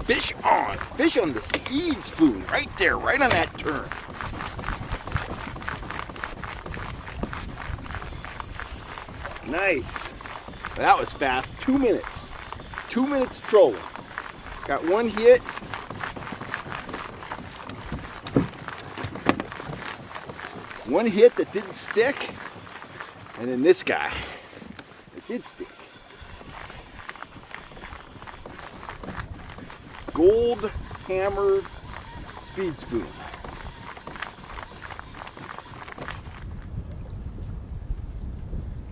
Fish on. Fish on the speed spoon. Right there, right on that turn. Nice. That was fast. 2 minutes. 2 minutes trolling. Got one hit. One hit that didn't stick. And then this guy. It did stick. Gold hammered speed spoon.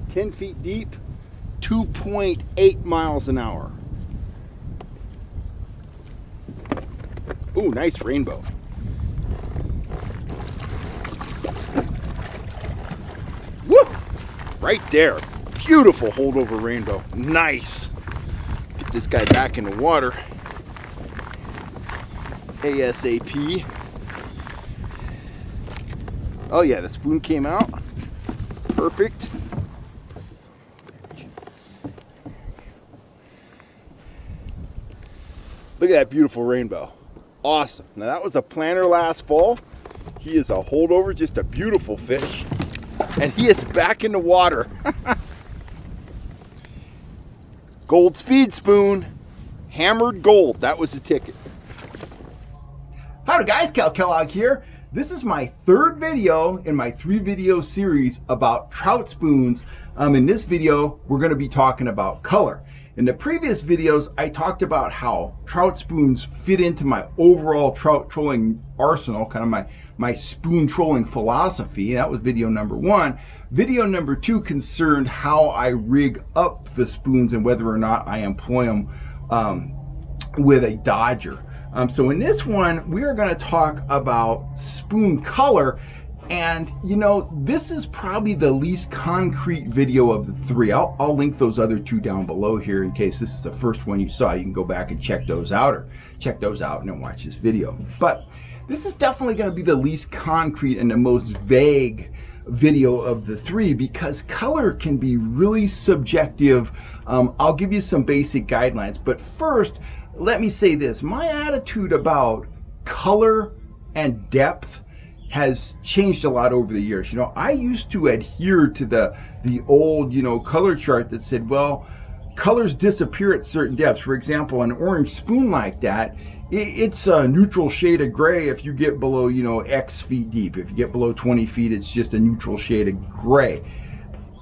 "10 feet deep, 2.8 miles an hour. Ooh, nice rainbow. Woo! Right there. Beautiful holdover rainbow. Nice. Get this guy back in the water. ASAP. Oh yeah, the spoon came out. Perfect. Look at that beautiful rainbow. Awesome. Now that was a planter last fall. He is a holdover, just a beautiful fish. And he is back in the water. Gold speed spoon, hammered gold. That was the ticket. Howdy guys, Cal Kellogg here. This is my third video in my 3-video series about trout spoons. In this video, we're going to be talking about color. In the previous videos, I talked about how trout spoons fit into my overall trout trolling arsenal, kind of my spoon trolling philosophy. That was video number 1. Video number 2 concerned how I rig up the spoons and whether or not I employ them with a dodger. So in this one, we are going to talk about spoon color. And you know, this is probably the least concrete video of the 3. I'll link those other 2 down below here in case this is the first one you saw. You can go back and check those out, or check those out and then watch this video. But this is definitely going to be the least concrete and the most vague video of the 3 because color can be really subjective. I'll give you some basic guidelines, but first let me say this. My attitude about color and depth has changed a lot over the years. You know, I used to adhere to the old, color chart that said, well, colors disappear at certain depths. For example, an orange spoon like that, it's a neutral shade of gray if you get below, X feet deep. If you get below 20 feet, it's just a neutral shade of gray.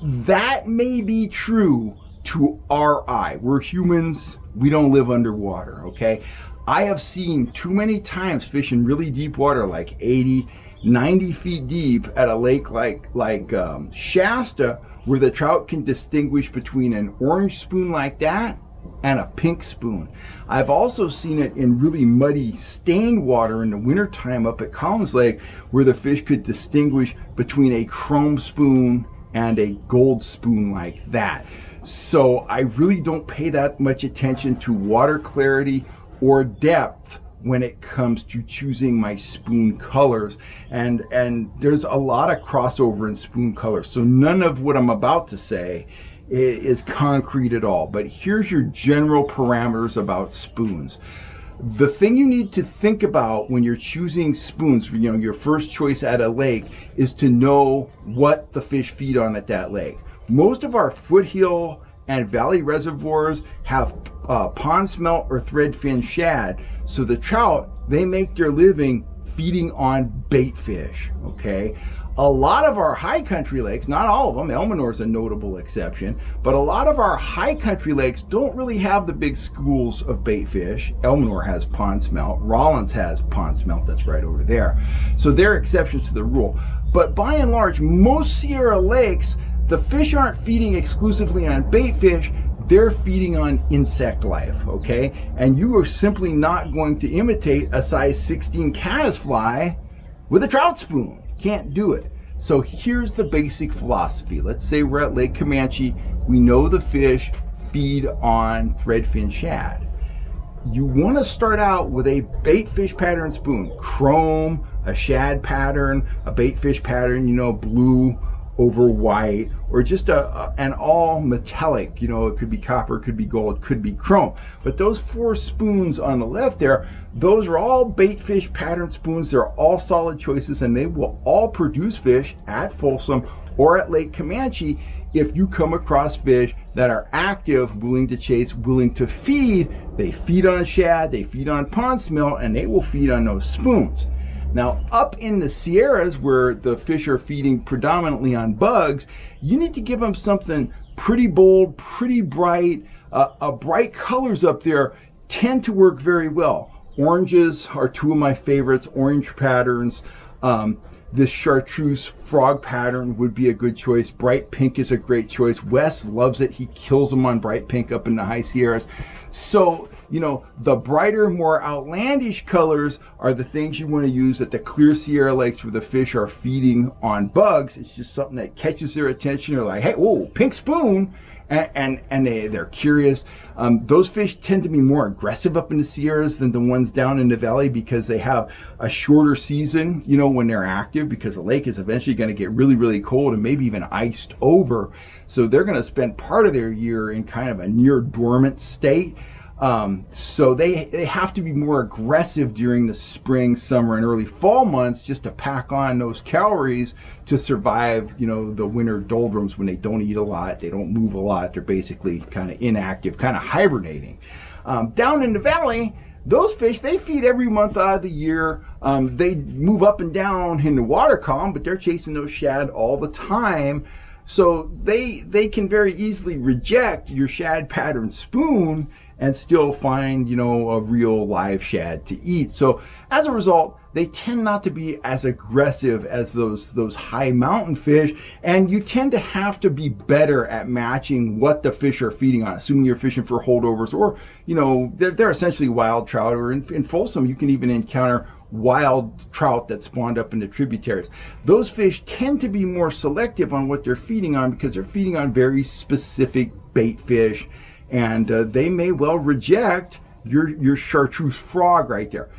That may be true to our eye. We're humans. We don't live underwater, okay? I have seen too many times fish in really deep water, like 80, 90 feet deep at a lake like Shasta, where the trout can distinguish between an orange spoon like that and a pink spoon. I've also seen it in really muddy, stained water in the wintertime up at Collins Lake, where the fish could distinguish between a chrome spoon and a gold spoon like that. So I really don't pay that much attention to water clarity or depth when it comes to choosing my spoon colors, and there's a lot of crossover in spoon colors, so none of what I'm about to say is concrete at all. But here's your general parameters about spoons. The thing you need to think about when you're choosing spoons, your first choice at a lake, is to know what the fish feed on at that lake. Most of our foothill and valley reservoirs have pond smelt or threadfin shad. So the trout, they make their living feeding on bait fish, okay? A lot of our high country lakes, not all of them, Elminor is a notable exception, but a lot of our high country lakes don't really have the big schools of bait fish. Elminor has pond smelt, Rollins has pond smelt, that's right over there. So they're exceptions to the rule. But by and large, most Sierra lakes, the fish aren't feeding exclusively on bait fish, they're feeding on insect life, okay? And you are simply not going to imitate a size 16 caddisfly with a trout spoon. Can't do it. So here's the basic philosophy. Let's say we're at Lake Comanche. We know the fish feed on threadfin shad. You want to start out with a bait fish pattern spoon, chrome, a shad pattern, a bait fish pattern, blue, over white, or just an all metallic. You know, it could be copper, it could be gold, it could be chrome. But those 4 spoons on the left there, those are all bait fish pattern spoons. They're all solid choices, and they will all produce fish at Folsom or at Lake Comanche if you come across fish that are active, willing to chase, willing to feed. They feed on shad, they feed on pond smelt, and they will feed on those spoons. Now, up in the Sierras, where the fish are feeding predominantly on bugs, you need to give them something pretty bold, pretty bright. Bright colors up there tend to work very well. Oranges are 2 of my favorites, orange patterns. This chartreuse frog pattern would be a good choice. Bright pink is a great choice. Wes loves it. He kills them on bright pink up in the high Sierras. So, you know, the brighter, more outlandish colors are the things you want to use at the clear Sierra lakes where the fish are feeding on bugs. It's just something that catches their attention. They're like, hey, whoa, pink spoon. And they're curious. Those fish tend to be more aggressive up in the Sierras than the ones down in the valley because they have a shorter season, you know, when they're active, because the lake is eventually going to get really, really cold and maybe even iced over. So they're going to spend part of their year in kind of a near dormant state. So they have to be more aggressive during the spring, summer, and early fall months just to pack on those calories to survive, you know, the winter doldrums when they don't eat a lot, they don't move a lot, they're basically kind of inactive, kind of hibernating. Down in the valley, those fish, they feed every month out of the year. They move up and down in the water column, but they're chasing those shad all the time. So they can very easily reject your shad pattern spoon and still find, you know, a real live shad to eat. So as a result, they tend not to be as aggressive as those high mountain fish, and you tend to have to be better at matching what the fish are feeding on, assuming you're fishing for holdovers, or, you know, they're essentially wild trout, or in Folsom you can even encounter wild trout that spawned up in the tributaries. Those fish tend to be more selective on what they're feeding on because they're feeding on very specific bait fish, and they may well reject your chartreuse frog right there.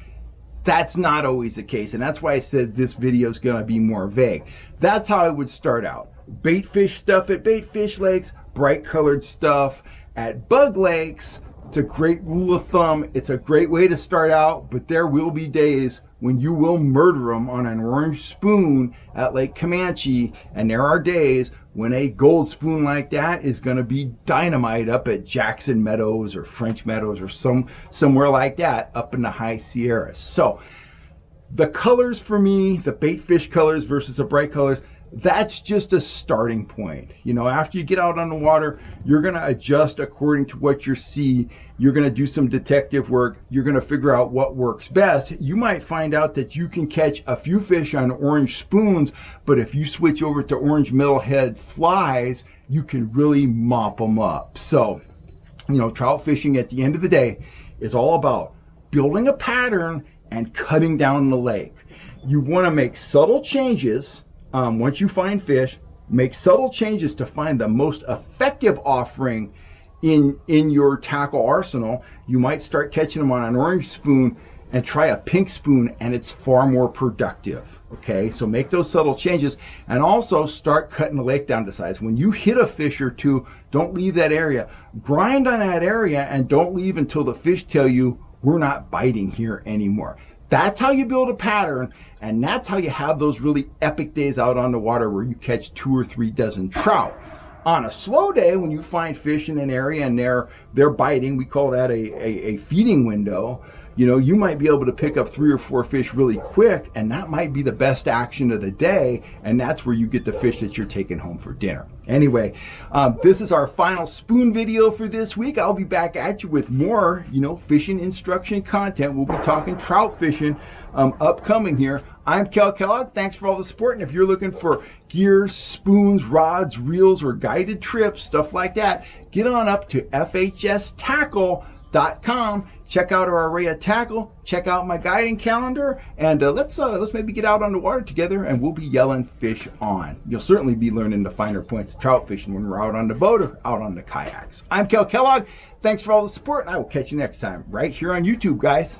That's not always the case, and that's why I said this video is going to be more vague. That's how I would start out. Bait fish stuff at bait fish lakes, bright colored stuff at bug lakes. It's a great rule of thumb. It's a great way to start out, but there will be days when you will murder them on an orange spoon at Lake Comanche, and there are days when a gold spoon like that is going to be dynamite up at Jackson Meadows or French Meadows or somewhere like that up in the high Sierras. So the colors for me, the bait fish colors versus the bright colors, that's just a starting point. You know, after you get out on the water, you're going to adjust according to what you see. You're going to do some detective work. You're going to figure out what works best. You might find out that you can catch a few fish on orange spoons, but if you switch over to orange metalhead flies, you can really mop them up. So, you know, trout fishing at the end of the day is all about building a pattern and cutting down the lake. You want to make subtle changes. Once you find fish, make subtle changes to find the most effective offering in your tackle arsenal. You might start catching them on an orange spoon and try a pink spoon, and it's far more productive. Okay, so make those subtle changes, and also start cutting the lake down to size. When you hit a fish or two, don't leave that area. Grind on that area and don't leave until the fish tell you, we're not biting here anymore. That's how you build a pattern, and that's how you have those really epic days out on the water where you catch 2 or 3 dozen trout. On a slow day, when you find fish in an area and they're biting, we call that a feeding window. You know, you might be able to pick up 3 or 4 fish really quick, and that might be the best action of the day, and that's where you get the fish that you're taking home for dinner. Anyway, this is our final spoon video for this week. I'll be back at you with more, you know, fishing instruction content. We'll be talking trout fishing upcoming here. I'm Kel Kellogg. Thanks for all the support, and if you're looking for gears, spoons, rods, reels, or guided trips, stuff like that, get on up to FHStackle.com. Check out our array of tackle, check out my guiding calendar, and let's maybe get out on the water together, and we'll be yelling fish on. You'll certainly be learning the finer points of trout fishing when we're out on the boat or out on the kayaks. I'm Kel Kellogg. Thanks for all the support, and I will catch you next time right here on YouTube, guys.